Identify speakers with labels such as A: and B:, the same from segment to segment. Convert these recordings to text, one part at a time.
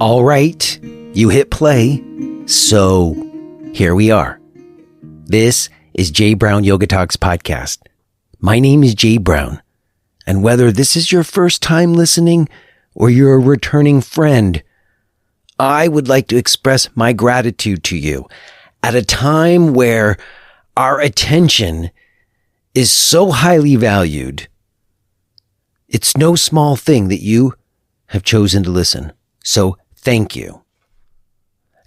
A: All right, you hit play, so here we are. This is Jay Brown Yoga Talks podcast. My name is Jay Brown, and whether this is your first time listening or you're a returning friend, I would like to express my gratitude to you at a time where our attention is so highly valued. It's no small thing that you have chosen to listen. So thank you.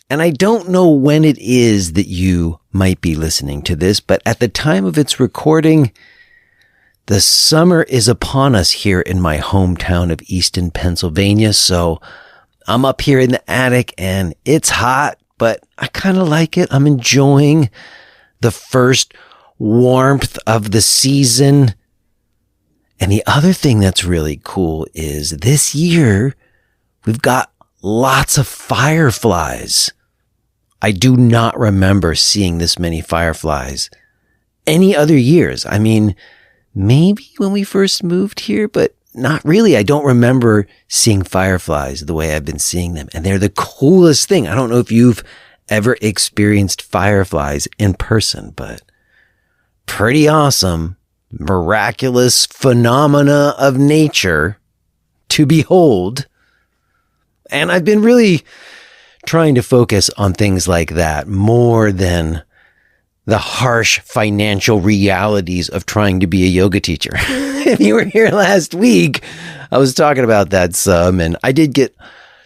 A: And I don't know when it is that you might be listening to this, but at the time of its recording, the summer is upon us here in my hometown of Easton, Pennsylvania. So I'm up here in the attic and it's hot, but I kind of like it. I'm enjoying the first warmth of the season. And the other thing that's really cool is this year, we've got lots of fireflies. I do not remember seeing this many fireflies any other years. I mean, maybe when we first moved here, but not really. I don't remember seeing fireflies the way I've been seeing them. And they're the coolest thing. I don't know if you've ever experienced fireflies in person, but pretty awesome, miraculous phenomena of nature to behold. And I've been really trying to focus on things like that more than the harsh financial realities of trying to be a yoga teacher. If you were here last week, I was talking about that some, and I did get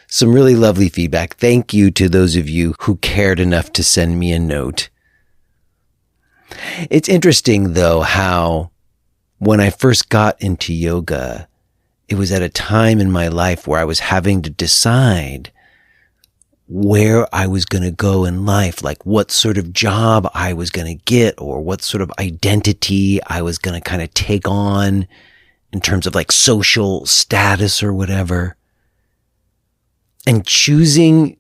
A: some really lovely feedback. Thank you to those of you who cared enough to send me a note. It's interesting, though, how when I first got into yoga, it was at a time in my life where I was having to decide where I was going to go in life, like what sort of job I was going to get or what sort of identity I was going to kind of take on in terms of like social status or whatever. And choosing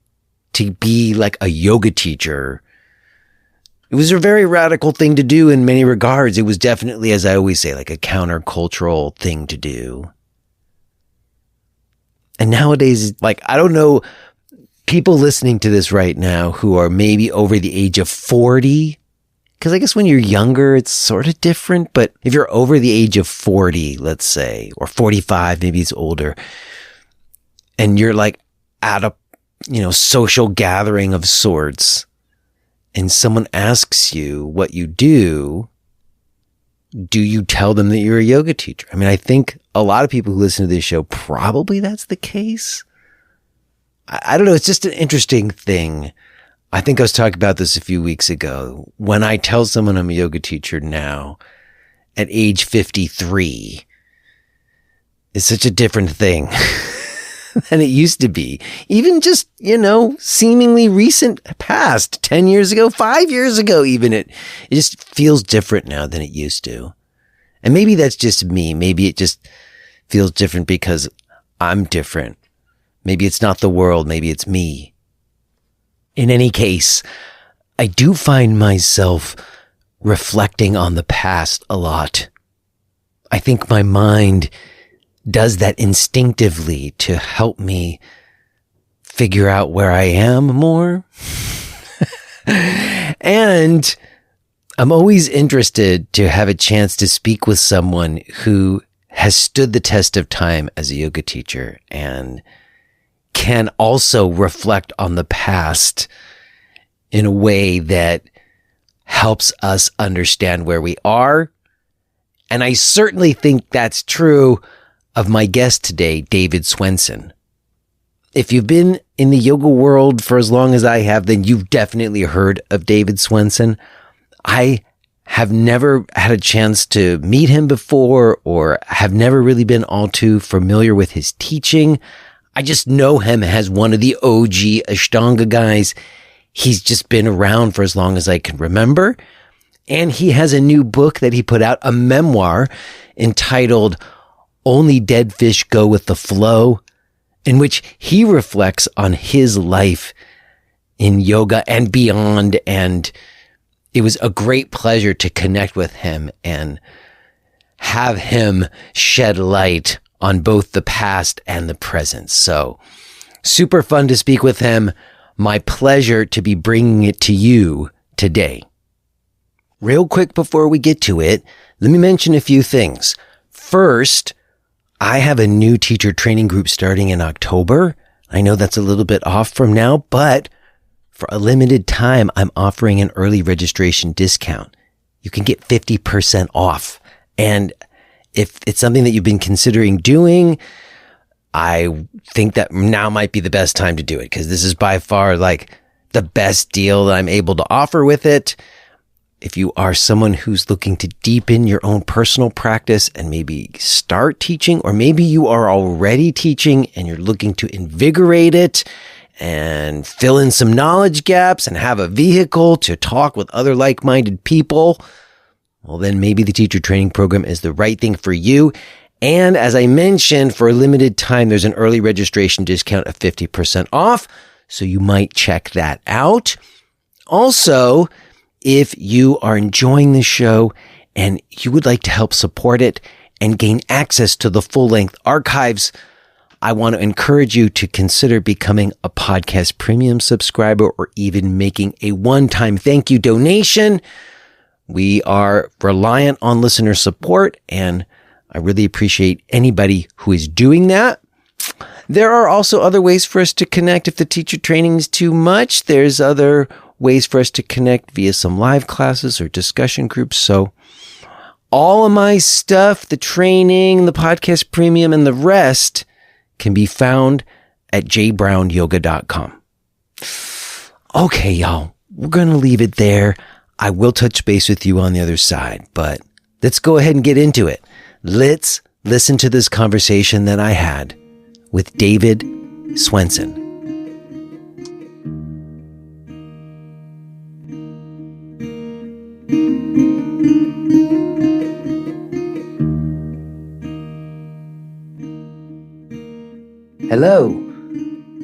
A: to be like a yoga teacher, it was a very radical thing to do in many regards. It was definitely, as I always say, like a countercultural thing to do. And nowadays, like, I don't know, people listening to this right now who are maybe over the age of 40, because I guess when you're younger, it's sort of different. But if you're over the age of 40, let's say, or 45, maybe it's older, and you're like at a, social gathering of sorts, and someone asks you what you do you tell them that you're a yoga teacher? I mean, I think a lot of people who listen to this show, probably that's the case. I don't know. It's just an interesting thing. I think I was talking about this a few weeks ago. When I tell someone I'm a yoga teacher now at age 53, it's such a different thing than it used to be. Even just, seemingly recent past, 10 years ago, 5 years ago, even it just feels different now than it used to. And maybe that's just me. Maybe it just feels different because I'm different. Maybe it's not the world. Maybe it's me. In any case, I do find myself reflecting on the past a lot. I think my mind does that instinctively to help me figure out where I am more. And I'm always interested to have a chance to speak with someone who has stood the test of time as a yoga teacher and can also reflect on the past in a way that helps us understand where we are. And I certainly think that's true of my guest today, David Swenson. If you've been in the yoga world for as long as I have, then you've definitely heard of David Swenson. I have never had a chance to meet him before or have never really been all too familiar with his teaching. I just know him as one of the OG Ashtanga guys. He's just been around for as long as I can remember. And he has a new book that he put out, a memoir entitled Only Dead Fish Go with the Flow, in which he reflects on his life in yoga and beyond. And it was a great pleasure to connect with him and have him shed light on both the past and the present. So Super fun to speak with him. My pleasure to be bringing it to you today. Real quick before we get to it, let me mention a few things. First, I have a new teacher training group starting in October. I know that's a little bit off from now, but for a limited time, I'm offering an early registration discount. You can get 50% off. And if it's something that you've been considering doing, I think that now might be the best time to do it, because this is by far like the best deal that I'm able to offer with it. If you are someone who's looking to deepen your own personal practice and maybe start teaching, or maybe you are already teaching and you're looking to invigorate it and fill in some knowledge gaps and have a vehicle to talk with other like-minded people, well, then maybe the teacher training program is the right thing for you. And as I mentioned, for a limited time, there's an early registration discount of 50% off. So you might check that out. Also, if you are enjoying the show and you would like to help support it and gain access to the full-length archives, I want to encourage you to consider becoming a podcast premium subscriber or even making a one-time thank you donation. We are reliant on listener support, and I really appreciate anybody who is doing that. There are also other ways for us to connect. If the teacher training is too much, there's other ways for us to connect via some live classes or discussion groups. So all of my stuff, the training, the podcast premium, and the rest can be found at jbrownyoga.com. Okay, y'all, we're going to leave it there. I will touch base with you on the other side, but let's go ahead and get into it. Let's listen to this conversation that I had with David Swenson. Hello.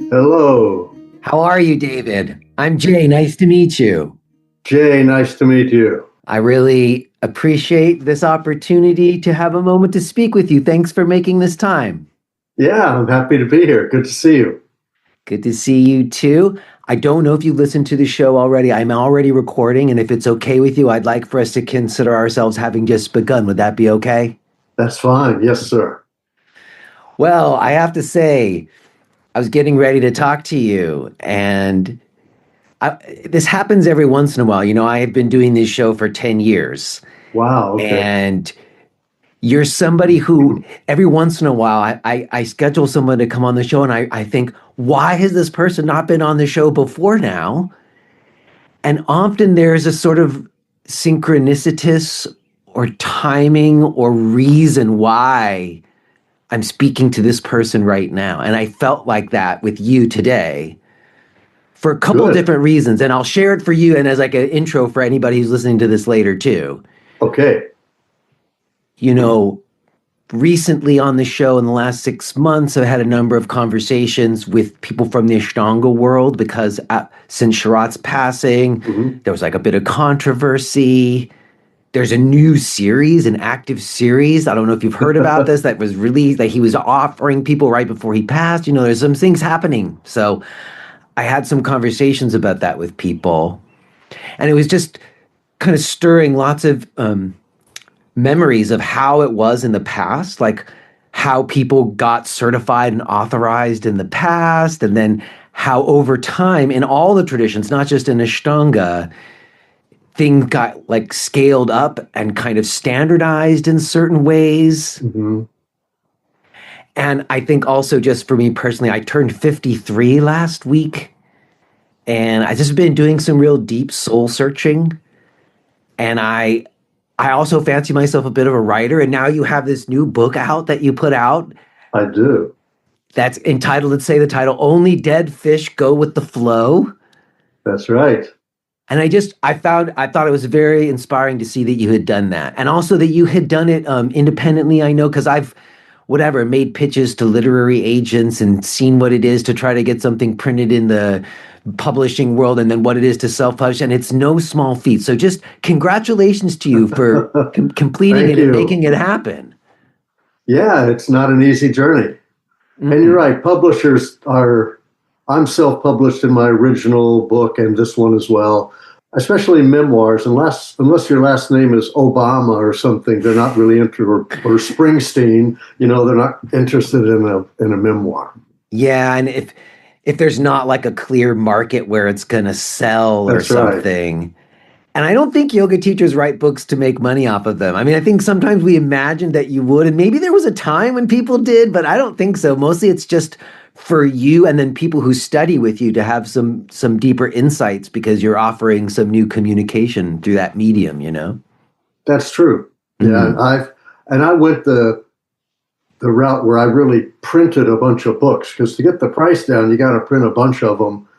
B: Hello.
A: How are you, David? I'm Jay. Nice to meet you.
B: Jay, nice to meet you.
A: I really appreciate this opportunity to have a moment to speak with you. Thanks for making this time.
B: Yeah, I'm happy to be here. Good to see you.
A: Good to see you too. I don't know if you listened to the show already. I'm already recording, and if it's okay with you, I'd like for us to consider ourselves having just begun. Would that be okay?
B: That's fine. Yes, sir.
A: Well, I have to say, I was getting ready to talk to you, and this happens every once in a while. You know, I have been doing this show for 10 years.
B: Wow. Okay.
A: And you're somebody who every once in a while I schedule someone to come on the show, and I think, why has this person not been on the show before now? And often there's a sort of synchronicitous or timing or reason why I'm speaking to this person right now. And I felt like that with you today for a couple of different reasons. And I'll share it for you and as like an intro for anybody who's listening to this later too.
B: Okay.
A: You know, recently on the show in the last 6 months, I've had a number of conversations with people from the Ashtanga world because since Sharat's passing, there was like a bit of controversy. There's a new series, an active series. I don't know if you've heard about this, that was released, that he was offering people right before he passed. You know, there's some things happening. So I had some conversations about that with people. And it was just kind of stirring lots of memories of how it was in the past, like how people got certified and authorized in the past, and then how over time in all the traditions, not just in Ashtanga, things got like scaled up and kind of standardized in certain ways. And I think also just for me personally, I turned 53 last week, and I just been doing some real deep soul searching. And I also fancy myself a bit of a writer. And now you have this new book out that you put out.
B: I do.
A: That's entitled, let's say the title, Only Dead Fish Go with the Flow.
B: That's right.
A: And I thought it was very inspiring to see that you had done that. And also that you had done it independently. I know, because I've made pitches to literary agents and seen what it is to try to get something printed in the publishing world, and then what it is to self-publish, and it's no small feat. So just congratulations to you for completing it and making it happen.
B: Yeah, it's not an easy journey. And you're right, publishers are I'm self-published in my original book and this one as well, especially memoirs. Unless your last name is Obama or something, they're not really interested, or Springsteen. They're not interested in a memoir.
A: Yeah, and if there's not like a clear market where it's going to sell or
B: That's right.
A: something. And I don't think yoga teachers write books to make money off of them. I mean, I think sometimes we imagined that you would, and maybe there was a time when people did, but I don't think so. Mostly it's just for you and then people who study with you to have some deeper insights because you're offering some new communication through that medium,
B: That's true.
A: Mm-hmm.
B: Yeah, I went the route where I really printed a bunch of books, because to get the price down, you got to print a bunch of them.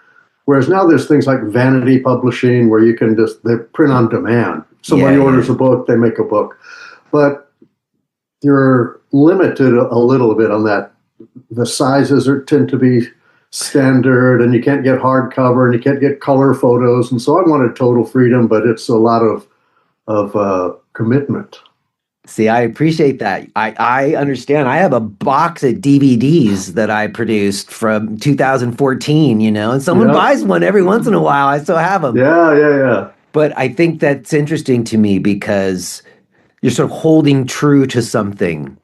B: Whereas now there's things like vanity publishing where you can they print on demand. Somebody orders a book, they make a book. But you're limited a little bit on that. The sizes tend to be standard, and you can't get hardcover, and you can't get color photos. And so I wanted total freedom, but it's a lot of commitment.
A: See, I appreciate that. I understand. I have a box of DVDs that I produced from 2014, and someone buys one every once in a while. I still have them.
B: Yeah.
A: But I think that's interesting to me because you're sort of holding true to something,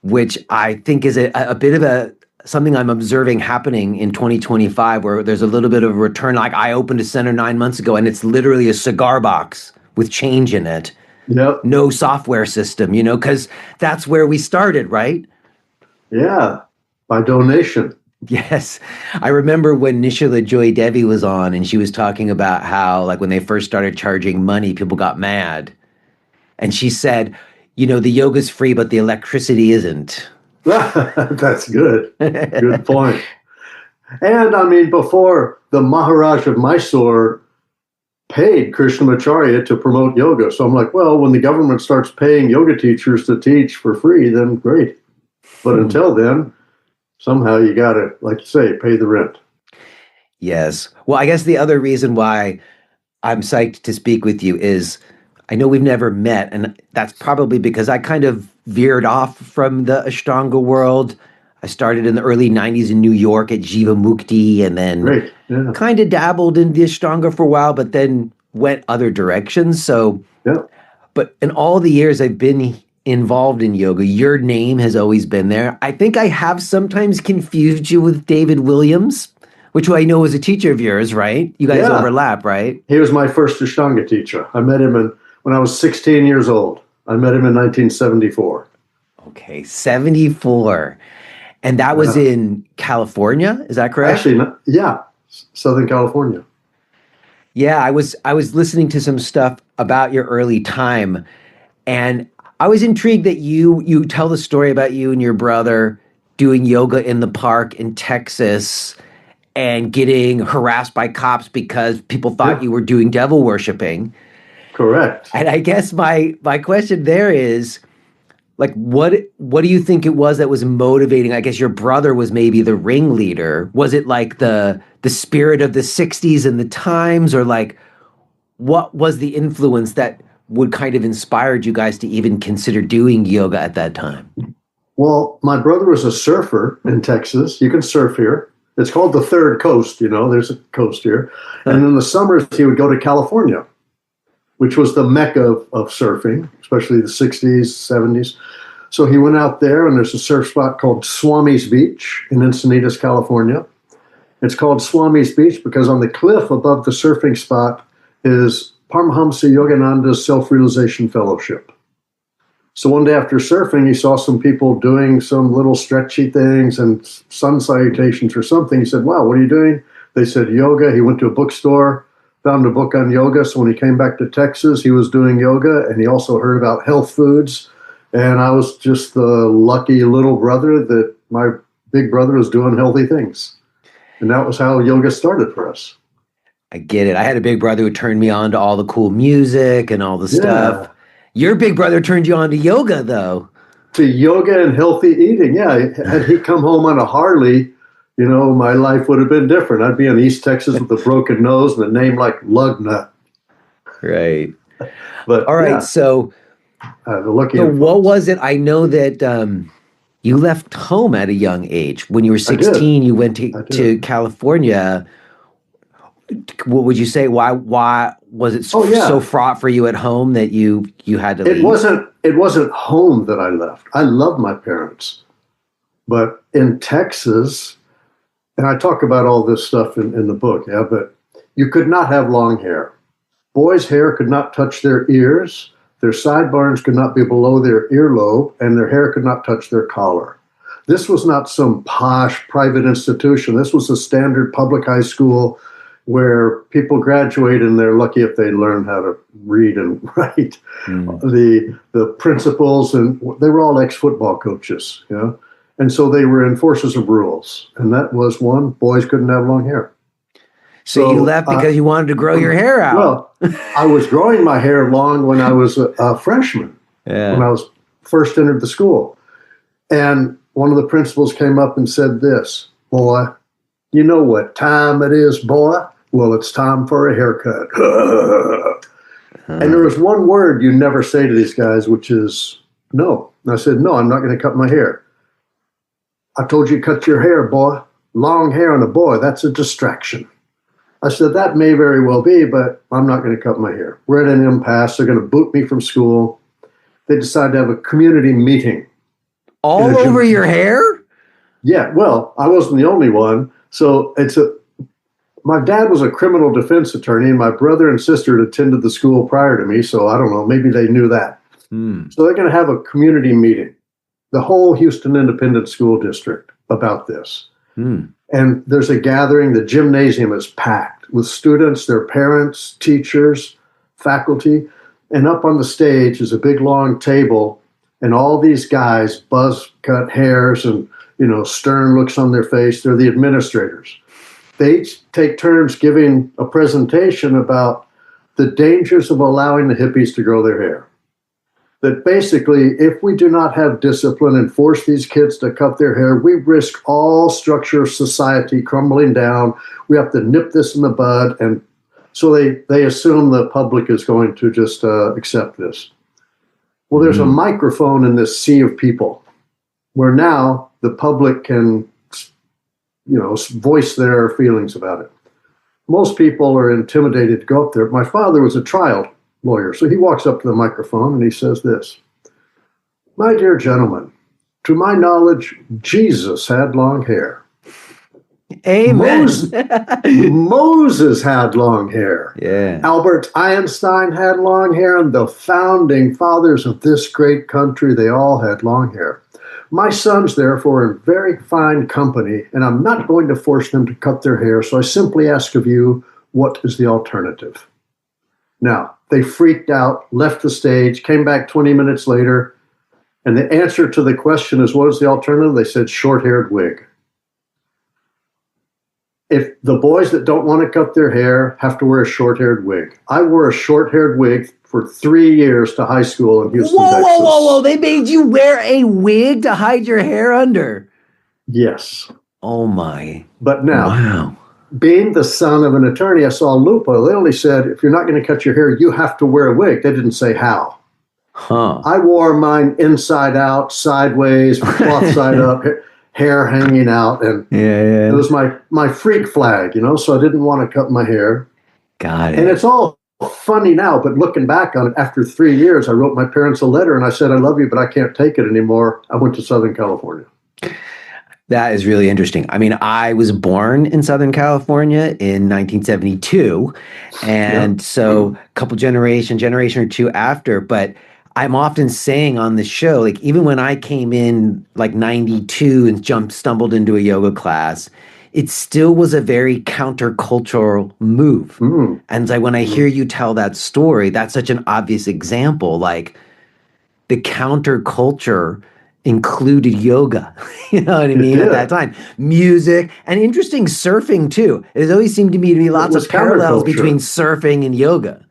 A: which I think is a bit of something I'm observing happening in 2025, where there's a little bit of a return. Like I opened a center 9 months ago, and it's literally a cigar box with change in it.
B: Yep.
A: No software system, because that's where we started, right?
B: Yeah, by donation.
A: Yes. I remember when Nishala Joy Devi was on, and she was talking about how, like, when they first started charging money, people got mad. And she said, the yoga's free, but the electricity isn't.
B: That's good. Good point. And I mean, before, the Maharaj of Mysore paid Krishnamacharya to promote yoga. So I'm like, well, when the government starts paying yoga teachers to teach for free, then great. But until then, somehow you got to, like you say, pay the rent.
A: Yes. Well, I guess the other reason why I'm psyched to speak with you is I know we've never met, and that's probably because I kind of veered off from the Ashtanga world. I started in the early 90s in New York at Jiva Mukti, and then kind of dabbled in the Ashtanga for a while, but then went other directions. So, but in all the years I've been involved in yoga, your name has always been there. I think I have sometimes confused you with David Williams, which I know was a teacher of yours, right? You guys overlap, right?
B: He was my first Ashtanga teacher. I met him when I was 16 years old. I met him in 1974.
A: Okay, 74. And that was in California, is that correct?
B: Actually, Southern California.
A: Yeah, I was listening to some stuff about your early time, and I was intrigued that you tell the story about you and your brother doing yoga in the park in Texas and getting harassed by cops because people thought you were doing devil worshiping.
B: Correct.
A: And I guess my question there is, like, what do you think it was that was motivating? I guess your brother was maybe the ringleader. Was it like the spirit of the 60s and the times, or like what was the influence that would kind of inspired you guys to even consider doing yoga at that time?
B: Well, my brother was a surfer in Texas. You can surf here. It's called the Third Coast, there's a coast here. And in the summers, he would go to California, which was the mecca of surfing, especially the 60s, 70s. So he went out there, and there's a surf spot called Swami's Beach in Encinitas, California. It's called Swami's Beach because on the cliff above the surfing spot is Paramahamsa Yogananda's Self-Realization Fellowship. So one day after surfing, he saw some people doing some little stretchy things and sun salutations or something. He said, wow, what are you doing? They said yoga. He went to a bookstore, found a book on yoga. So when he came back to Texas, he was doing yoga, and he also heard about health foods. And I was just the lucky little brother that my big brother was doing healthy things. And that was how yoga started for us.
A: I get it. I had a big brother who turned me on to all the cool music and all the stuff. Your big brother turned you on to yoga, though.
B: To yoga and healthy eating. Yeah. Had he come home on a Harley, my life would have been different. I'd be in East Texas with a broken nose and a name like Lugnut.
A: Right.
B: But
A: all right. So
B: what
A: was it? I know that you left home at a young age. When you were 16, you went to California. What would you say? Why was it so fraught for you at home that you had to leave?
B: It wasn't home that I left. I love my parents. But in Texas, and I talk about all this stuff in the book, but you could not have long hair. Boys' hair could not touch their ears, their sideburns could not be below their earlobe, and their hair could not touch their collar. This was not some posh private institution. This was a standard public high school where people graduate and they're lucky if they learn how to read and write. The principals, and they were all ex-football coaches, and so they were enforcers of rules. And that was one, boys couldn't have long hair.
A: So you left because you wanted to grow your hair out.
B: Well, I was growing my hair long when I was a freshman, when I was first entered the school. And one of the principals came up and said this, "Boy, you know what time it is, boy? Well, it's time for a haircut." And there was one word you never say to these guys, which is no. And I said, "No, I'm not going to cut my hair." "I told you to cut your hair, boy. Long hair on a boy, that's a distraction." I said, "That may very well be, but I'm not going to cut my hair." We're at an impasse. They're going to boot me from school. They decide to have a community meeting.
A: All over your hair?
B: Yeah, well, I wasn't the only one. So my dad was a criminal defense attorney, and my brother and sister had attended the school prior to me. So I don't know, maybe they knew that. So they're going to have a community meeting, the whole Houston Independent School District, about this. And there's a gathering. The gymnasium is packed with students, their parents, teachers, faculty. And up on the stage is a big long table, and all these guys, buzz-cut hairs and, stern looks on their face. They're the administrators. They each take turns giving a presentation about the dangers of allowing the hippies to grow their hair. That basically, if we do not have discipline and force these kids to cut their hair, we risk all structure of society crumbling down. We have to nip this in the bud. And so they assume the public is going to just accept this. Well, there's a microphone in this sea of people where now the public can, voice their feelings about it. Most people are intimidated to go up there. My father was a trial lawyer, so he walks up to the microphone and he says this: "My dear gentlemen, to my knowledge, Jesus had long hair.
A: Amen.
B: Moses had long hair.
A: Yeah.
B: Albert Einstein had long hair, and the founding fathers of this great country, they all had long hair. My sons, therefore, are in very fine company, and I'm not going to force them to cut their hair, so I simply ask of you, what is the alternative?" Now, they freaked out, left the stage, came back 20 minutes later, and the answer to the question is, what is the alternative? They said, short-haired wig. If the boys that don't want to cut their hair have to wear a short-haired wig. I wore a short-haired wig for 3 years to high school in Houston, Texas.
A: Whoa. They made you wear a wig to hide your hair under?
B: Yes.
A: Oh, my.
B: But now,
A: wow.
B: Being the son of an attorney, I saw a loophole. They only said, if you're not going to cut your hair, you have to wear a wig. They didn't say how. I wore mine inside out, sideways, cloth side up, hair hanging out. And it was my freak flag, so I didn't want to cut my hair.
A: Got it.
B: And it's all funny now, but looking back on it, after 3 years, I wrote my parents a letter and I said, "I love you, but I can't take it anymore." I went to Southern California.
A: That is really interesting. I mean, I was born in Southern California in 1972, and so a couple generation or two after, but I'm often saying on the show, like even when I came in like 92 and stumbled into a yoga class, it still was a very countercultural move. And like when I hear you tell that story, that's such an obvious example, like the counterculture included yoga, you know what I mean, at that time. Music, and interesting, surfing too. It always seemed to me to be lots of parallels between surfing and yoga.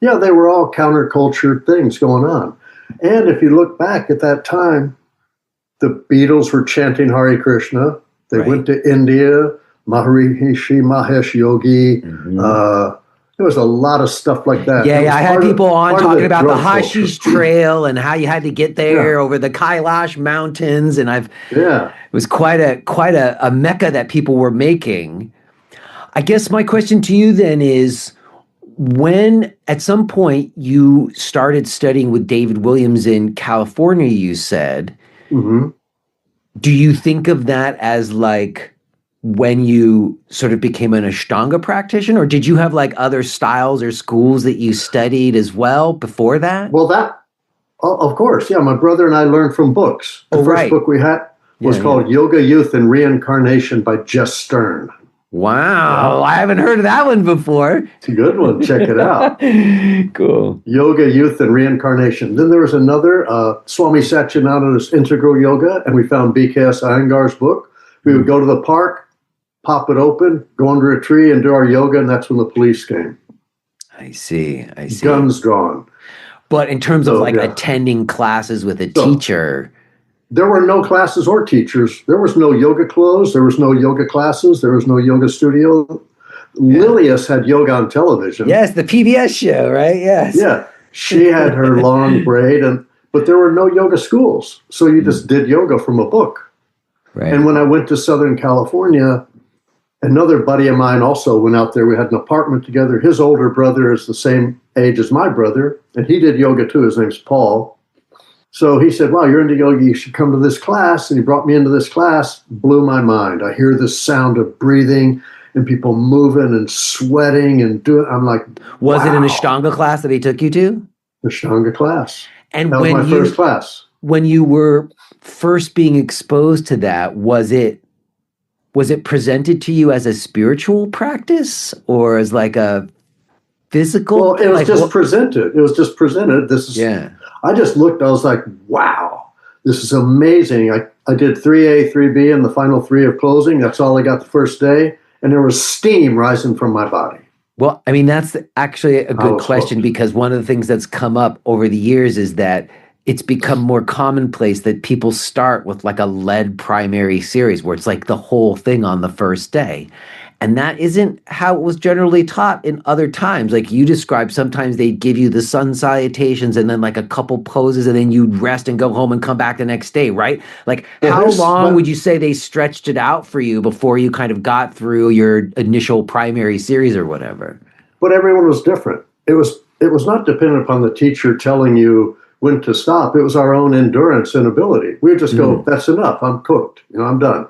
B: Yeah, they were all counterculture things going on. And if you look back at that time, the Beatles were chanting Hari Krishna. They went to India, Maharishi Mahesh Yogi, There was a lot of stuff like that.
A: Yeah, I had people on talking about the hashish
B: culture.
A: trail and how you had to get there over the Kailash mountains, and it was quite a mecca that people were making. I guess my question to you then is, when at some point you started studying with David Williams in California, you said, do you think of that as like when you sort of became an Ashtanga practitioner, or did you have like other styles or schools that you studied as well before that?
B: Well, of course, yeah. My brother and I learned from books. The first book we had was called Yoga, Youth, and Reincarnation by Jess Stern.
A: Wow, I haven't heard of that one before.
B: It's a good one. Check it out.
A: Cool.
B: Yoga, Youth, and Reincarnation. Then there was another, Swami Satchidananda's Integral Yoga, and we found BKS Iyengar's book. We would go to the park, pop it open, go under a tree and do our yoga, and that's when the police came.
A: I see.
B: Guns drawn.
A: But in terms of attending classes with a teacher...
B: There were no classes or teachers. There was no yoga clothes. There was no yoga classes. There was no yoga studio. Yeah. Lilius had yoga on television.
A: Yes, the PBS show, right? Yes.
B: Yeah. She had her long braid, but there were no yoga schools. So you just did yoga from a book.
A: Right.
B: And when I went to Southern California, another buddy of mine also went out there. We had an apartment together. His older brother is the same age as my brother, and he did yoga too. His name's Paul. So he said, wow, you're into yoga, you should come to this class. And he brought me into this class, blew my mind. I hear this sound of breathing and people moving and sweating and doing. I'm like,
A: was it an Ashtanga class that he took you to?
B: Ashtanga class.
A: And
B: that was my first class.
A: When you were first being exposed to that, was it presented to you as a spiritual practice or as like a physical?
B: Well, it was just presented. It was just presented. I just looked, I was like, wow, this is amazing. I did 3A, 3B, and the final 3 of closing. That's all I got the first day. And there was steam rising from my body.
A: Well, I mean, that's actually a good question, because one of the things that's come up over the years is that it's become more commonplace that people start with like a lead primary series where it's like the whole thing on the first day. And that isn't how it was generally taught in other times. Like you described, sometimes they'd give you the sun salutations and then like a couple poses and then you'd rest and go home and come back the next day, right? Like how long would you say they stretched it out for you before you kind of got through your initial primary series or whatever?
B: But everyone was different. It was not dependent upon the teacher telling you when to stop. It was our own endurance and ability. We would just go, that's enough. I'm cooked. I'm done.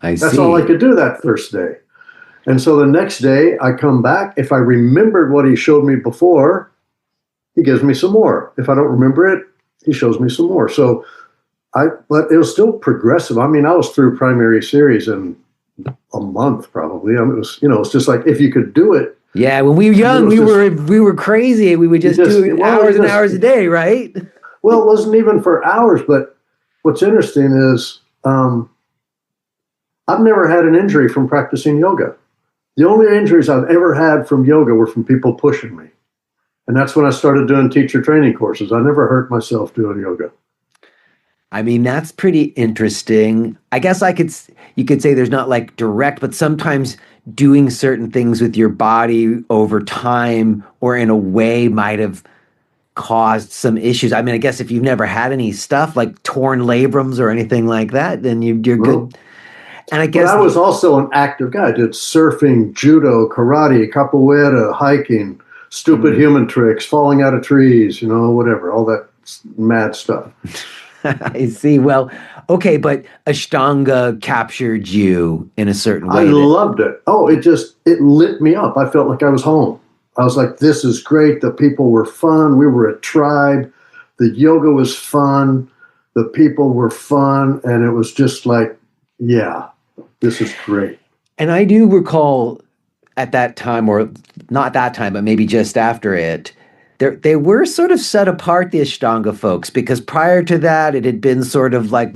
B: That's all I could do that first day. And so the next day I come back. If I remembered what he showed me before, he gives me some more. If I don't remember it, he shows me some more. So but it was still progressive. I mean, I was through primary series in a month probably. I mean, it was just like, if you could do it.
A: Yeah. When we were young, we were crazy. We would just do hours and hours a day, right?
B: Well, it wasn't even for hours, but what's interesting is, I've never had an injury from practicing yoga. The only injuries I've ever had from yoga were from people pushing me. And that's when I started doing teacher training courses. I never hurt myself doing yoga.
A: I mean, that's pretty interesting. I guess you could say there's not like direct, but sometimes doing certain things with your body over time or in a way might have caused some issues. I mean, I guess if you've never had any stuff like torn labrums or anything like that, then you're good. And I guess
B: I was also an active guy. I did surfing, judo, karate, capoeira, hiking, stupid human tricks, falling out of trees, whatever, all that mad stuff.
A: I see. Well, okay, but Ashtanga captured you in a certain way.
B: I loved it. Oh, it lit me up. I felt like I was home. I was like, this is great. The people were fun. We were a tribe. The yoga was fun. The people were fun. And it was just like, yeah, this is great.
A: And I do recall at that time, or not that time, but maybe just after it, they were sort of set apart, the Ashtanga folks, because prior to that, it had been sort of like,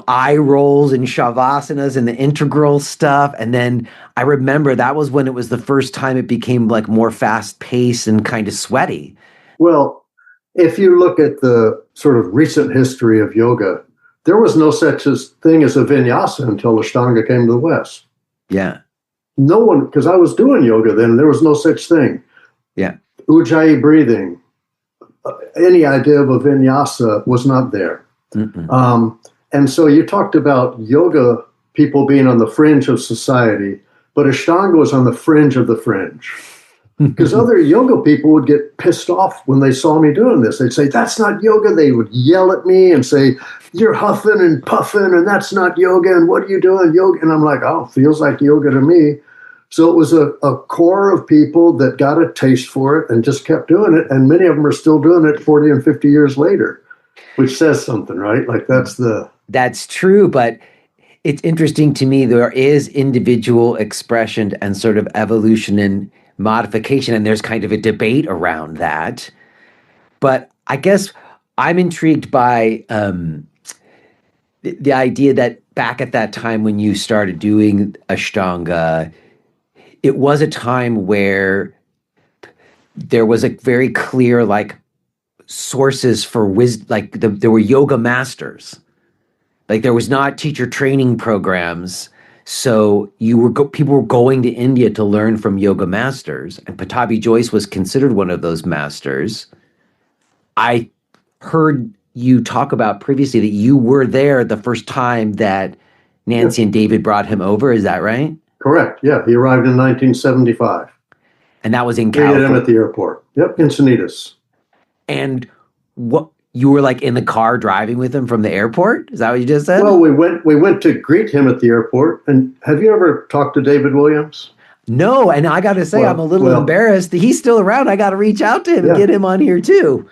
A: eye rolls and shavasanas and the integral stuff. And then I remember that was when it was the first time it became like more fast paced and kind of sweaty.
B: Well, if you look at the sort of recent history of yoga, there was no such thing as a vinyasa until Ashtanga came to the West.
A: Yeah.
B: no one, because I was doing yoga then, there was no such thing.
A: Yeah.
B: Ujjayi breathing, any idea of a vinyasa was not there. And so you talked about yoga people being on the fringe of society, but Ashtanga was on the fringe of the fringe. Because other yoga people would get pissed off when they saw me doing this. They'd say, that's not yoga. They would yell at me and say, you're huffing and puffing, and that's not yoga, and what are you doing, yoga? And I'm like, oh, feels like yoga to me. So it was a core of people that got a taste for it and just kept doing it, and many of them are still doing it 40 and 50 years later, which says something, right? Like That's
A: true, but it's interesting to me. There is individual expression and sort of evolution and modification, and there's kind of a debate around that. But I guess I'm intrigued by the idea that back at that time when you started doing Ashtanga, it was a time where there was a very clear sources for wisdom, there were yoga masters. Like there was not teacher training programs. So people were going to India to learn from yoga masters, and Patabhi Jois was considered one of those masters. I heard you talk about previously that you were there the first time that Nancy and David brought him over. Is that right?
B: Correct. Yeah, he arrived in 1975.
A: And that was in California.
B: Greeted him at the airport. Yep, Encinitas.
A: And what you were in the car driving with him from the airport? Is that what you just said?
B: Well, we went to greet him at the airport. And have you ever talked to David Williams?
A: No, and I got to say, I'm a little embarrassed. He's still around. I got to reach out to him and get him on here too.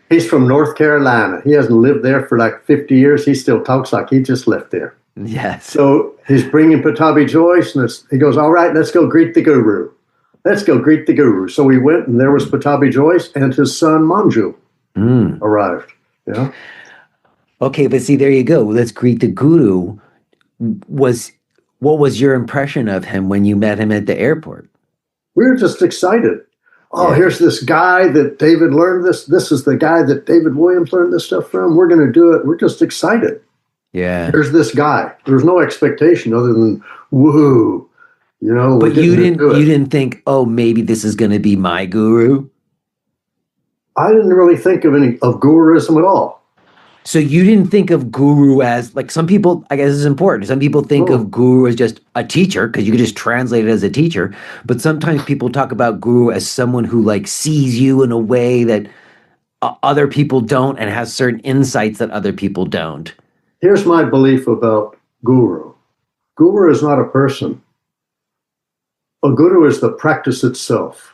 B: He's from North Carolina. He hasn't lived there for 50 years. He still talks like he just left there.
A: Yes.
B: So he's bringing Patabhi Jois, and he goes, all right, let's go greet the guru. Let's go greet the guru. So we went, and there was Patabhi Jois, and his son Manju arrived. Yeah.
A: Okay, but see, there you go. Let's greet the guru. What was your impression of him when you met him at the airport?
B: We were just excited. Oh, here's this guy that David learned this. This is the guy that David Williams learned this stuff from. We're going to do it. We're just excited.
A: Yeah.
B: There's this guy. There's no expectation other than woohoo.
A: But you didn't think, oh, maybe this is going to be my guru?
B: I didn't really think of guruism at all.
A: So you didn't think of guru as, some people, I guess this is important. Some people think of guru as just a teacher, because you could just translate it as a teacher. But sometimes people talk about guru as someone who sees you in a way that other people don't and has certain insights that other people don't.
B: Here's my belief about guru. Guru is not a person. A guru is the practice itself.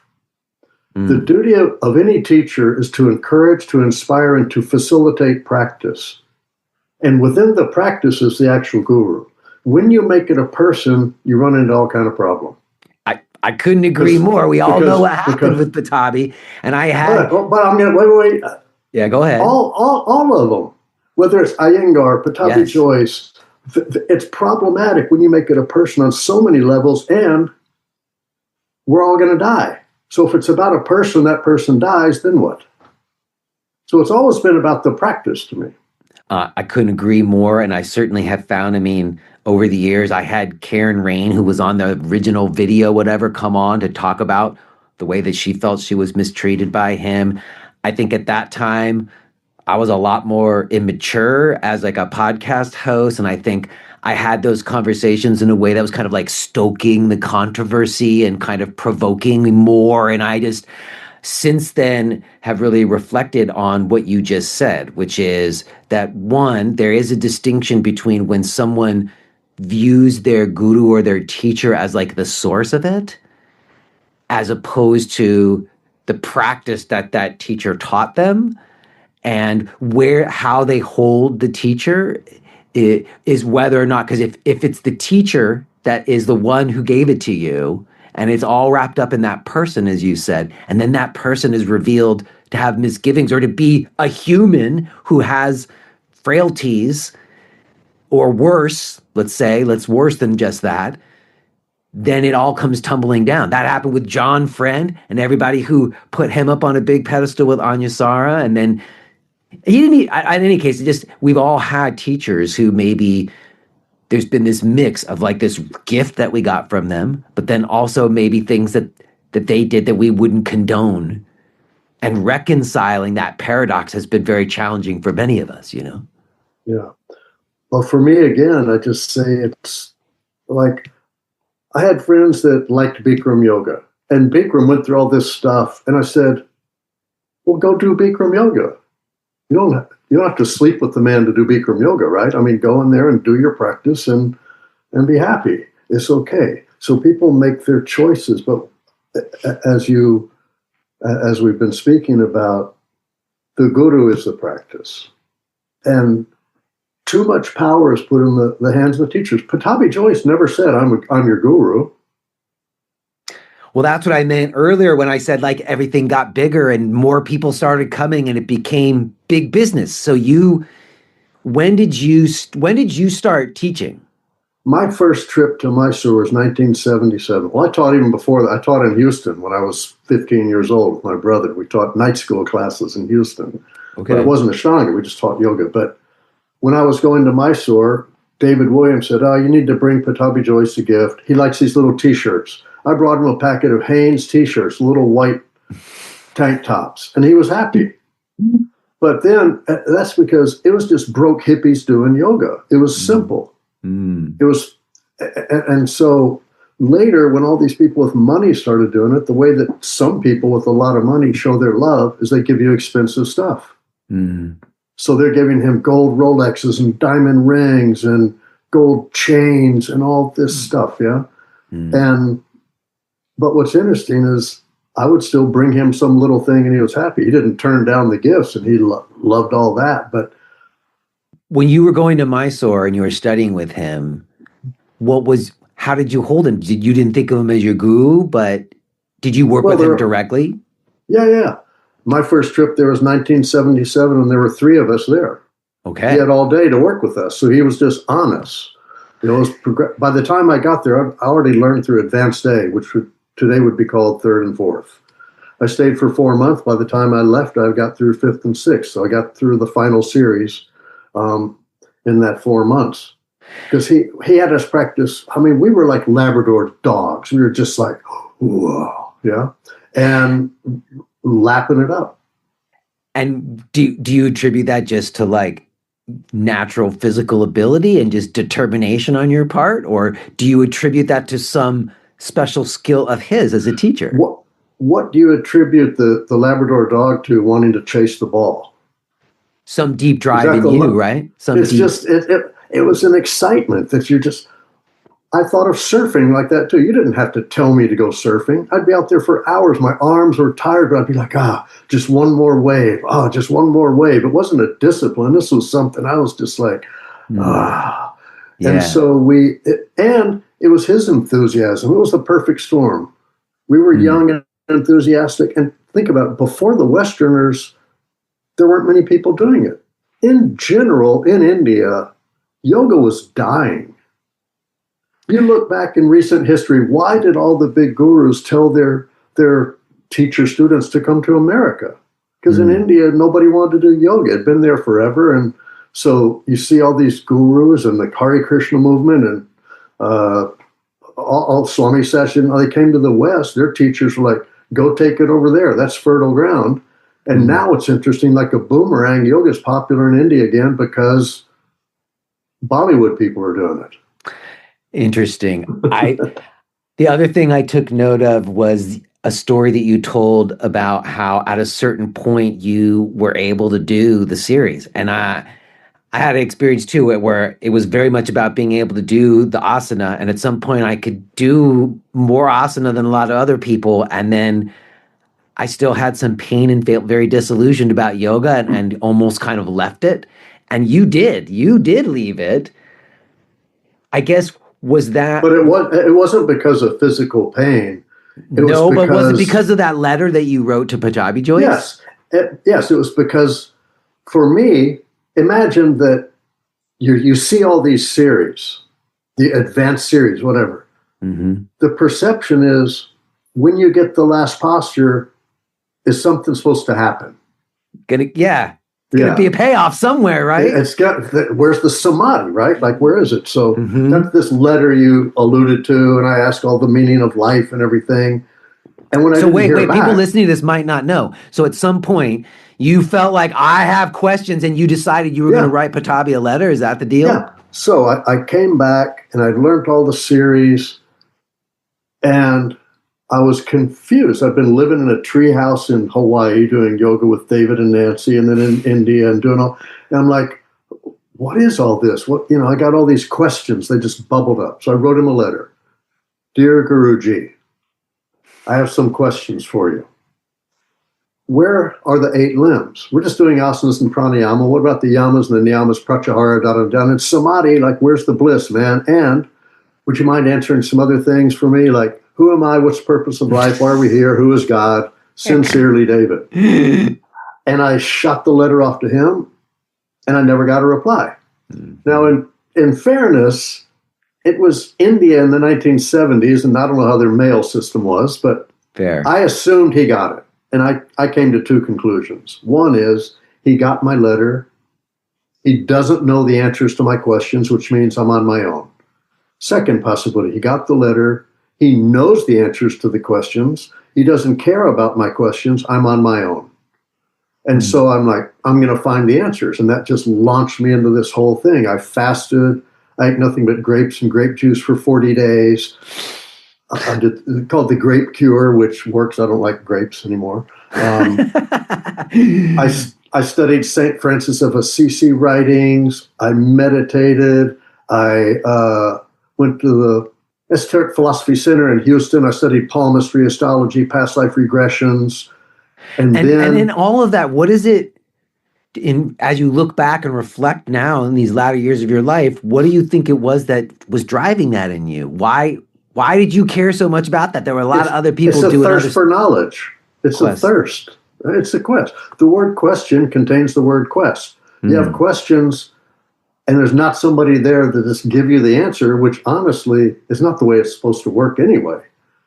B: The duty of any teacher is to encourage, to inspire, and to facilitate practice. And within the practice is the actual guru. When you make it a person, you run into all kind of problem.
A: I couldn't agree more. We all know what happened with Patabhi. And I had...
B: But I'm going to... Wait.
A: Yeah, go ahead.
B: All of them. Whether it's Iyengar, Patabhi Jois, it's problematic when you make it a person on so many levels, and we're all going to die. So if it's about a person, that person dies, then what? So it's always been about the practice to me.
A: I couldn't agree more. And I certainly have found, over the years, I had Karen Rain, who was on the original video, come on to talk about the way that she felt she was mistreated by him. I think at that time, I was a lot more immature as a podcast host. And I think I had those conversations in a way that was kind of stoking the controversy and kind of provoking me more. And I just, since then, have really reflected on what you just said, which is that, one, there is a distinction between when someone views their guru or their teacher as the source of it, as opposed to the practice that teacher taught them, and how they hold the teacher is whether or not, because if it's the teacher that is the one who gave it to you, and it's all wrapped up in that person, as you said, and then that person is revealed to have misgivings or to be a human who has frailties, or worse, let's worse than just that, then it all comes tumbling down. That happened with John Friend and everybody who put him up on a big pedestal with Anyasara, and then he didn't. In any case, we've all had teachers who maybe there's been this mix of like this gift that we got from them, but then also maybe things that they did that we wouldn't condone. And reconciling that paradox has been very challenging for many of us,
B: Yeah. Well, for me, again, I just say it's like I had friends that liked Bikram yoga, and Bikram went through all this stuff. And I said, well, go do Bikram yoga. You don't have to sleep with the man to do Bikram yoga, right? I mean, go in there and do your practice and be happy. It's okay. So people make their choices. But as we've been speaking about, the guru is the practice. And too much power is put in the hands of the teachers. Patabhi Jois never said, I'm your guru.
A: Well, that's what I meant earlier when I said like everything got bigger and more people started coming and it became big business. So when did you start teaching?
B: My first trip to Mysore was 1977. Well, I taught even before that. I taught in Houston when I was 15 years old with my brother. We taught night school classes in Houston.
A: Okay.
B: But it wasn't Ashtanga. We just taught yoga. But when I was going to Mysore, David Williams said, you need to bring Patabhi Jois a gift. He likes these little T-shirts. I brought him a packet of Hanes T-shirts, little white tank tops, and he was happy. But then that's because it was just broke hippies doing yoga. It was simple. It was, and so later when all these people with money started doing it, the way that some people with a lot of money show their love is they give you expensive stuff. So they're giving him gold Rolexes and diamond rings and gold chains and all this stuff, yeah? But what's interesting is I would still bring him some little thing and he was happy. He didn't turn down the gifts and he loved all that. But
A: when you were going to Mysore and you were studying with him, how did you hold him? You didn't think of him as your guru, but did you work with him directly?
B: Yeah. My first trip there was 1977 and there were 3 of us there.
A: Okay.
B: He had all day to work with us. So he was just on us. By the time I got there, I already learned through advanced A, which today would be called 3rd and 4th. I stayed for 4 months. By the time I left, I got through 5th and 6th. So I got through the final series in that 4 months. Because he had us practice. I mean, we were like Labrador dogs. We were just like, whoa, yeah, and lapping it up.
A: And do you attribute that just to like natural physical ability and just determination on your part? Or do you attribute that to some special skill of his as a teacher?
B: What do you attribute the Labrador dog to wanting to chase the ball?
A: Some deep drive in you, right?
B: It was an excitement that I thought of surfing like that too. You didn't have to tell me to go surfing. I'd be out there for hours. My arms were tired, but I'd be like, just one more wave. Just one more wave. It wasn't a discipline. This was something I was just like, Yeah. And so it was his enthusiasm. It was the perfect storm. We were young and enthusiastic. And think about it, before the Westerners, there weren't many people doing it. In general, in India, yoga was dying. You look back in recent history, why did all the big gurus tell their teacher students to come to America? Because in India, nobody wanted to do yoga. It had been there forever. And so you see all these gurus and the Hari Krishna Movement and all Swami session, they came to the West. Their teachers were like, go take it over there. That's fertile ground. And now it's interesting, like a boomerang, yoga is popular in India again because Bollywood people are doing it.
A: Interesting. The other thing I took note of was a story that you told about how at a certain point you were able to do the series. And I had an experience too where it was very much about being able to do the asana. And at some point I could do more asana than a lot of other people. And then I still had some pain and felt very disillusioned about yoga and almost kind of left it. And you did leave it. I guess, was that...
B: But it wasn't because of physical pain.
A: But was it because of that letter that you wrote to Patabhi Jois?
B: Yes, it was because, for me, imagine that you see all these series, the advanced series, whatever. The perception is when you get the last posture, is something supposed to happen?
A: going to be a payoff somewhere, right?
B: It's got, where's the samadhi, right? Like, where is it? So that's this letter you alluded to, and I asked all the meaning of life and everything. And when I didn't hear back,
A: people listening to this might not know. So at some point, you felt like, I have questions, and you decided you were going to write Patabhi a letter. Is that the deal?
B: Yeah. So I came back, and I'd learned all the series, and I was confused. I've been living in a tree house in Hawaii doing yoga with David and Nancy, and then in India and doing all. And I'm like, what is all this? I got all these questions. They just bubbled up. So I wrote him a letter. Dear Guruji, I have some questions for you. Where are the 8 limbs? We're just doing asanas and pranayama. What about the yamas and the niyamas, pratyahara, da-da-da? And samadhi, like, where's the bliss, man? And would you mind answering some other things for me? Like, who am I? What's the purpose of life? Why are we here? Who is God? Sincerely, David. And I shot the letter off to him, and I never got a reply. Now, in fairness, it was India in the 1970s, and I don't know how their mail system was, but I assumed he got it. And I came to 2 conclusions. One is he got my letter. He doesn't know the answers to my questions, which means I'm on my own. Second possibility, he got the letter. He knows the answers to the questions. He doesn't care about my questions. I'm on my own. And so I'm like, I'm going to find the answers. And that just launched me into this whole thing. I fasted. I ate nothing but grapes and grape juice for 40 days. I did called the grape cure, which works. I don't like grapes anymore. I studied St. Francis of Assisi writings. I meditated. I went to the Esoteric Philosophy Center in Houston. I studied palmistry, astrology, past life regressions. And then
A: in all of that, what is it, as you look back and reflect now in these latter years of your life, what do you think it was that was driving that in you? Why did you care so much about that? There were a lot of other people doing
B: It's a thirst for knowledge. It's a thirst. It's a quest. The word question contains the word quest. You have questions, and there's not somebody there to just give you the answer, which honestly is not the way it's supposed to work anyway.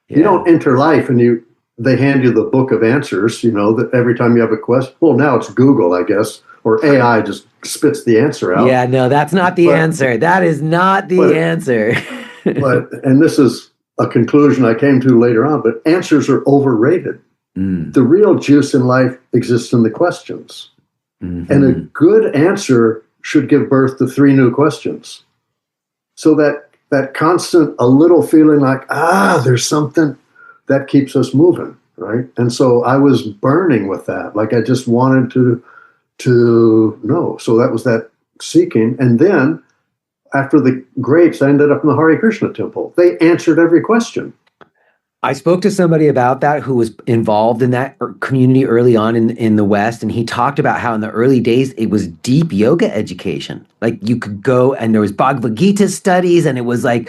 B: Yeah. You don't enter life and they hand you the book of answers, that every time you have a question. Well, now it's Google, I guess, or AI just spits the answer out.
A: Yeah, no, that's not the answer. That is not the answer.
B: And this is a conclusion I came to later on, but answers are overrated. The real juice in life exists in the questions. And a good answer should give birth to 3 new questions. So that constant, a little feeling like, there's something that keeps us moving, right? And so I was burning with that. Like, I just wanted to know. So that was that seeking. And then after the grapes, I ended up in the Hari Krishna temple. They answered every question.
A: I spoke to somebody about that who was involved in that community early on in the West, and he talked about how in the early days it was deep yoga education. Like, you could go and there was Bhagavad Gita studies, and it was like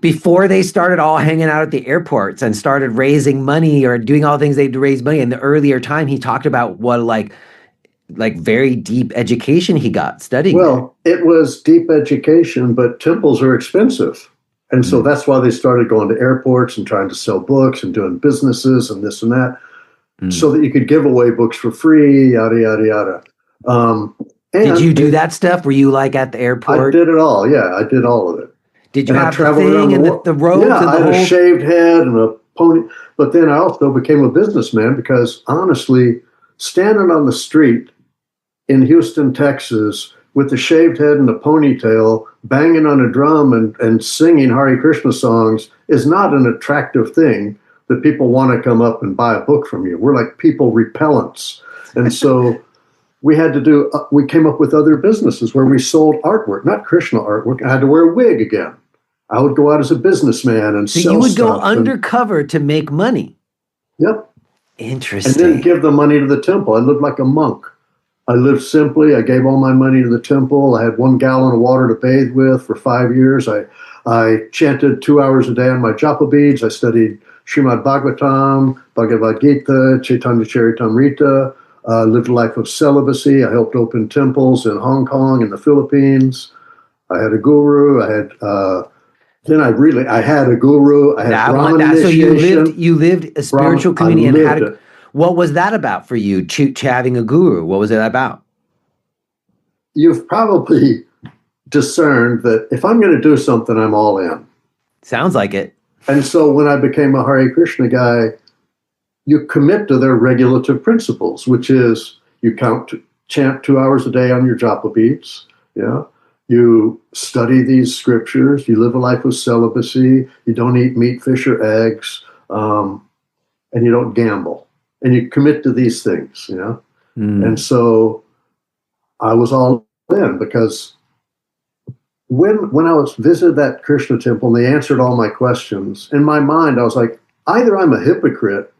A: before they started all hanging out at the airports and started raising money or doing all the things they had to raise money. In the earlier time, he talked about what like very deep education he got studying.
B: Well, it was deep education, but temples are expensive. And so that's why they started going to airports and trying to sell books and doing businesses and this and that, so that you could give away books for free, yada, yada, yada.
A: Did you do that stuff? Were you like at the airport?
B: I did it all. Yeah, I did all of it.
A: Did you have the thing and the robes?
B: Yeah,
A: and
B: I had a shaved head and a pony. But then I also became a businessman because, honestly, standing on the street in Houston, Texas, with the shaved head and the ponytail, banging on a drum and singing Hari Krishna songs is not an attractive thing that people want to come up and buy a book from you. We're like people repellents. And so we came up with other businesses where we sold artwork, not Krishna artwork. I had to wear a wig again. I would go out as a businessman and sell stuff. So
A: you would go undercover to make money?
B: Yep.
A: Interesting.
B: And then give the money to the temple. I lived like a monk. I lived simply. I gave all my money to the temple. I had 1 gallon of water to bathe with for 5 years. I chanted 2 hours a day on my japa beads. I studied Srimad Bhagavatam, Bhagavad Gita, Chaitanya Charitamrita. Lived a life of celibacy. I helped open temples in Hong Kong and the Philippines. I had a guru. I had a guru. I had Brahmin initiation.
A: So you lived a spiritual community and had what was that about for you, having a guru? What was it about?
B: you've probably discerned that if I'm going to do something, I'm all in.
C: Sounds like it.
B: And so when I became a Hari Krishna guy, you commit to their regulative principles, which is you chant 2 hours a day on your japa beats. Yeah. You study these scriptures. You live a life of celibacy. You don't eat meat, fish, or eggs. And you don't gamble. And you commit to these things, you know? And so I was all in, because when I was visited that Krishna temple and they answered all my questions, in my mind, I was like, either I'm a hypocrite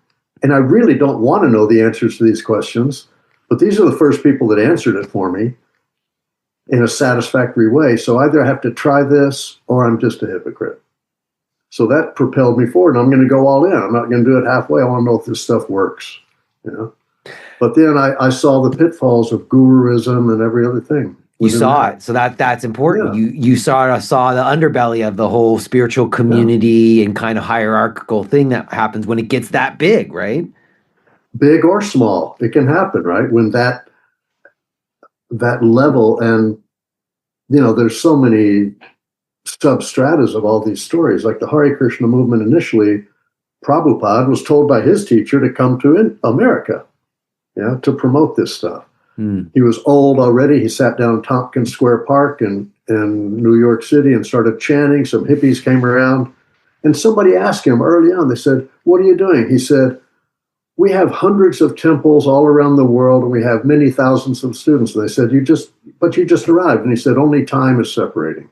B: and I really don't want to know the answers to these questions, but these are the first people that answered it for me in a satisfactory way. So either I have to try this or I'm just a hypocrite. So that propelled me forward. And I'm going to go all in. I'm not going to do it halfway. I want to know if this stuff works, you know? But then I saw the pitfalls of guruism and every other thing.
C: You saw it. So that's important. Yeah. You saw the underbelly of the whole spiritual community and kind of hierarchical thing that happens when it gets that big, right?
B: Big or small, it can happen, right? When that level, and you know, there's so many substratas of all these stories. Like the Hari Krishna movement initially, Prabhupada was told by his teacher to come to America, to promote this stuff. He was old already. He sat down in Tompkins Square Park in New York City and started chanting. Some hippies came around, and somebody asked him early on, they said, "What are you doing?" He said, "We have hundreds of temples all around the world, and we have many thousands of students." And they said, you just arrived. And he said, "Only time is separating."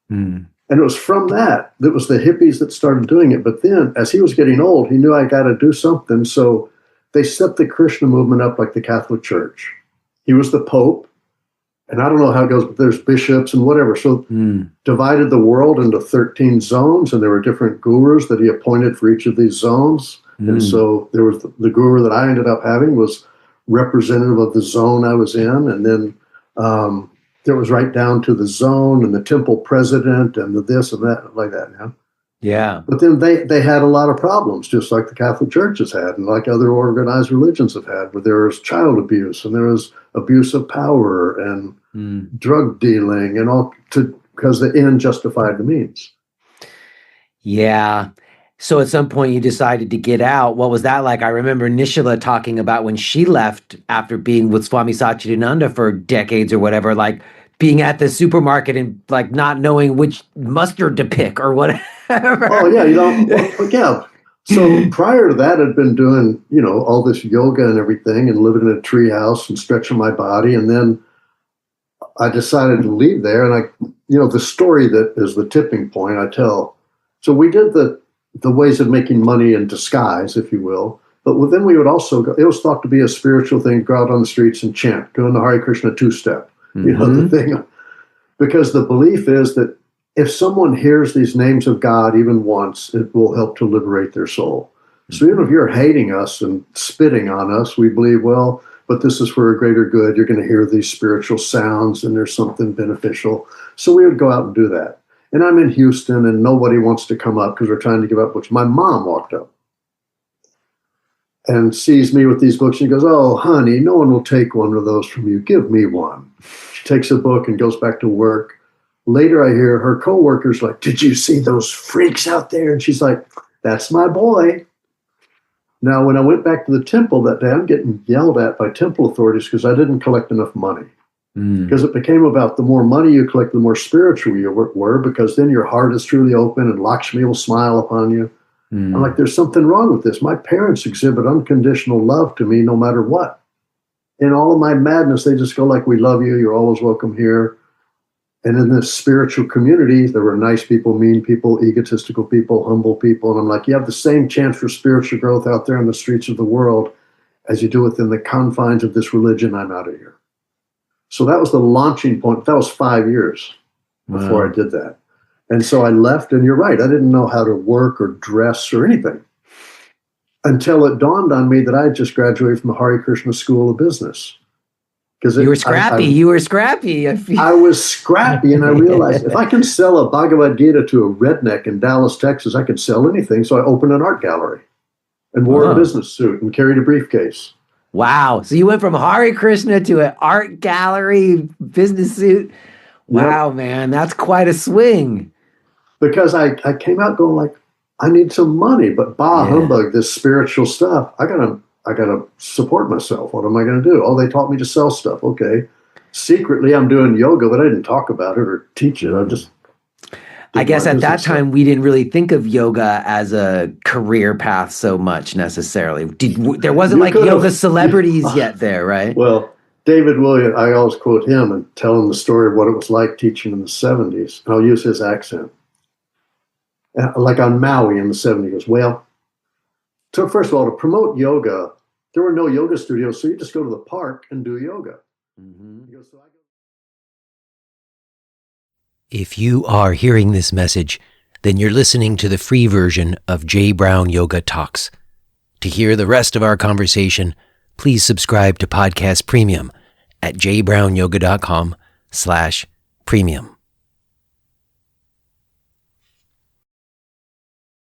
B: And it was from that was the hippies that started doing it. But then as he was getting old, he knew, I got to do something. So they set the Krishna movement up like the Catholic Church. He was the Pope. And I don't know how it goes, but there's bishops and whatever. So divided the world into 13 zones, and there were different gurus that he appointed for each of these zones. And so there was the guru that I ended up having was representative of the zone I was in. And then there was right down to the zone and the temple president and the this and that, like that.
C: Yeah.
B: But then they had a lot of problems, just like the Catholic Church has had and like other organized religions have had, where there was child abuse and there was abuse of power and drug dealing and all, because the end justified the means.
C: Yeah. So at some point you decided to get out. What was that like? I remember Nishala talking about when she left after being with Swami Satchidananda for decades or whatever, like being at the supermarket and like not knowing which mustard to pick or whatever.
B: Oh yeah, yeah. So prior to that, I'd been doing, all this yoga and everything and living in a tree house and stretching my body. And then I decided to leave there. And the story that is the tipping point I tell. So we did the ways of making money in disguise, if you will. But then we would also go, it was thought to be a spiritual thing, to go out on the streets and chant, doing the Hari Krishna two-step, the thing. Because the belief is that if someone hears these names of God even once, it will help to liberate their soul. So even if you're hating us and spitting on us, we believe, well, but this is for a greater good. You're going to hear these spiritual sounds and there's something beneficial. So we would go out and do that. And I'm in Houston and nobody wants to come up because we're trying to give up books. My mom walked up and sees me with these books. She goes, "Oh, honey, no one will take one of those from you. Give me one." She takes a book and goes back to work. Later, I hear her coworkers like, "Did you see those freaks out there?" And she's like, "That's my boy." Now, when I went back to the temple that day, I'm getting yelled at by temple authorities because I didn't collect enough money. Because it became about the more money you collect, the more spiritual you were, because then your heart is truly open and Lakshmi will smile upon you. I'm like, there's something wrong with this. My parents exhibit unconditional love to me no matter what. In all of my madness, they just go like, "We love you. You're always welcome here." And in this spiritual community, there were nice people, mean people, egotistical people, humble people. And I'm like, you have the same chance for spiritual growth out there in the streets of the world as you do within the confines of this religion. I'm out of here. So that was the launching point. That was 5 years before I did that. And so I left, and you're right, I didn't know how to work or dress or anything until it dawned on me that I had just graduated from the Hari Krishna School of Business.
C: You were scrappy. You were scrappy.
B: I was scrappy, and I realized if I can sell a Bhagavad Gita to a redneck in Dallas, Texas, I could sell anything. So I opened an art gallery and wore a business suit and carried a briefcase.
C: Wow. So you went from Hari Krishna to an art gallery business suit. Wow,
B: Yep.
C: man, that's quite a swing.
B: Because I came out going like, I need some money, but humbug, this spiritual stuff. I gotta support myself. What am I gonna do? Oh, they taught me to sell stuff. Okay. Secretly, I'm doing yoga, but I didn't talk about it or teach it.
C: I guess at that time, we didn't really think of yoga as a career path so much necessarily. There wasn't like yoga celebrities yet there, right?
B: Well, David Williams, I always quote him and tell him the story of what it was like teaching in the 70s. And I'll use his accent. Like on Maui in the 70s, he goes, well, so first of all, to promote yoga, there were no yoga studios, so you just go to the park and do yoga.
C: Mm-hmm.
B: He goes, so I go.
A: If you are hearing this message, then you're listening to the free version of Jay Brown Yoga Talks. To hear the rest of our conversation, please subscribe to Podcast Premium at jbrownyoga.com/premium.